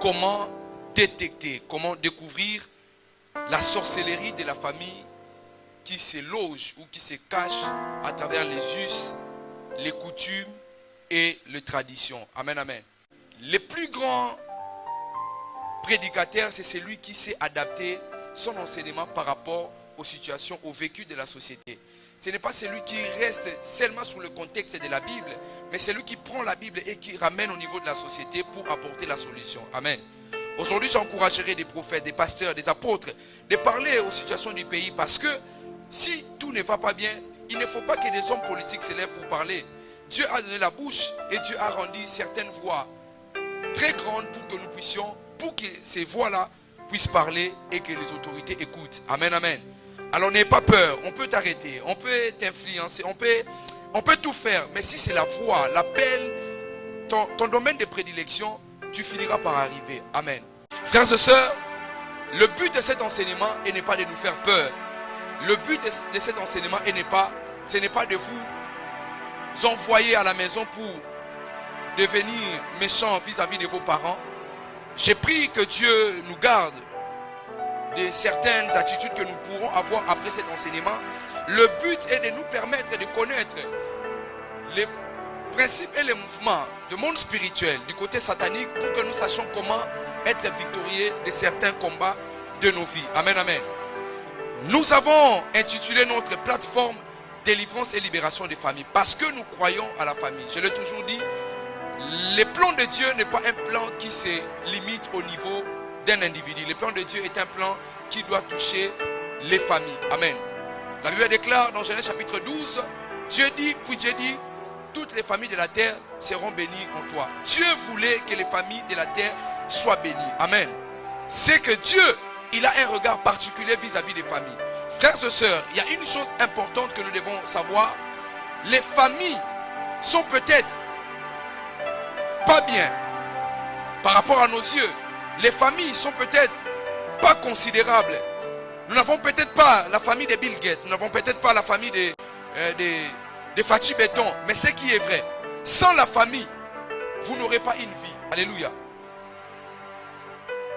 comment détecter, comment découvrir la sorcellerie de la famille qui se loge ou qui se cache à travers les us, les coutumes et les traditions. Amen, amen. Le plus grand prédicateur, c'est celui qui sait adapter son enseignement par rapport aux situations, au vécu de la société. Ce n'est pas celui qui reste seulement sur le contexte de la Bible, mais celui qui prend la Bible et qui ramène au niveau de la société pour apporter la solution. Amen. Aujourd'hui, j'encouragerai des prophètes, des pasteurs, des apôtres de parler aux situations du pays parce que si tout ne va pas bien, il ne faut pas que des hommes politiques se lèvent pour parler. Dieu a donné la bouche et Dieu a rendu certaines voix très grandes pour que nous puissions, pour que ces voix-là puissent parler et que les autorités écoutent. Amen, amen. Alors n'aie pas peur, on peut t'arrêter, on peut t'influencer, on peut tout faire. Mais si c'est la voix, l'appel, ton domaine de prédilection, tu finiras par arriver. Amen. Frères et sœurs, le but de cet enseignement n'est pas de nous faire peur. Le but de cet enseignement ce n'est pas de vous envoyer à la maison pour devenir méchant vis-à-vis de vos parents. J'ai pris que Dieu nous garde de certaines attitudes que nous pourrons avoir après cet enseignement. Le but est de nous permettre de connaître les principes et les mouvements du monde spirituel, du côté satanique, pour que nous sachions comment être victorieux de certains combats de nos vies. Amen, amen. Nous avons intitulé notre plateforme Délivrance et libération des familles parce que nous croyons à la famille. Je l'ai toujours dit, le plan de Dieu n'est pas un plan qui se limite au niveau d'un individu. Le plan de Dieu est un plan qui doit toucher les familles. Amen. La Bible déclare dans Genèse chapitre 12, Dieu dit, toutes les familles de la terre seront bénies en toi. Dieu voulait que les familles de la terre soient bénies. Amen. C'est que Dieu, il a un regard particulier vis-à-vis des familles. Frères et sœurs, il y a une chose importante que nous devons savoir. Les familles sont peut-être pas bien par rapport à nos yeux. Les familles sont peut-être pas considérables. Nous n'avons peut-être pas la famille de Bill Gates. Nous n'avons peut-être pas la famille de Fachi Béton. Mais ce qui est vrai, sans la famille, vous n'aurez pas une vie. Alléluia.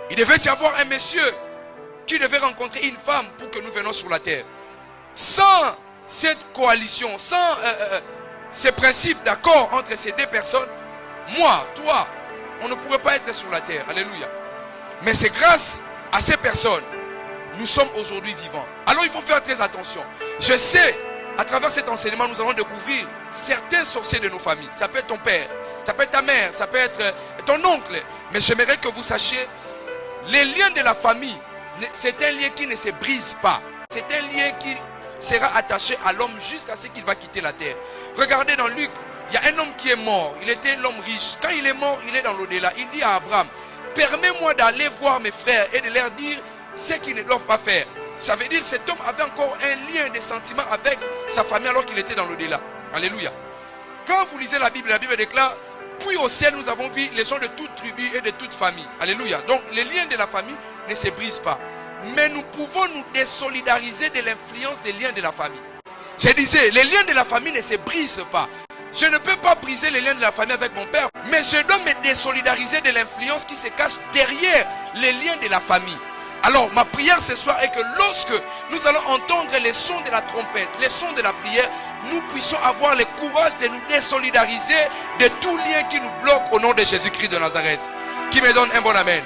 Il devait y avoir un monsieur qui devait rencontrer une femme pour que nous venions sur la terre. Sans cette coalition, sans ces principes d'accord entre ces deux personnes, moi, toi, on ne pourrait pas être sur la terre. Alléluia. Mais c'est grâce à ces personnes, nous sommes aujourd'hui vivants. Alors il faut faire très attention. Je sais, à travers cet enseignement, nous allons découvrir certains sorciers de nos familles. Ça peut être ton père, ça peut être ta mère, ça peut être ton oncle. Mais j'aimerais que vous sachiez, les liens de la famille, c'est un lien qui ne se brise pas. C'est un lien qui sera attaché à l'homme jusqu'à ce qu'il va quitter la terre. Regardez dans Luc, il y a un homme qui est mort. Il était l'homme riche. Quand il est mort, il est dans l'au-delà. Il dit à Abraham, permets-moi d'aller voir mes frères et de leur dire ce qu'ils ne doivent pas faire. Ça veut dire que cet homme avait encore un lien de sentiment avec sa famille alors qu'il était dans l'au-delà. Alléluia. Quand vous lisez la Bible déclare, puis au ciel nous avons vu les gens de toute tribu et de toute famille. Alléluia. Donc les liens de la famille ne se brisent pas. Mais nous pouvons nous désolidariser de l'influence des liens de la famille. Je disais, les liens de la famille ne se brisent pas. Je ne peux pas briser les liens de la famille avec mon père, mais je dois me désolidariser de l'influence qui se cache derrière les liens de la famille. Alors, ma prière ce soir est que lorsque nous allons entendre les sons de la trompette, les sons de la prière, nous puissions avoir le courage de nous désolidariser de tout lien qui nous bloque au nom de Jésus-Christ de Nazareth. Qui me donne un bon amen.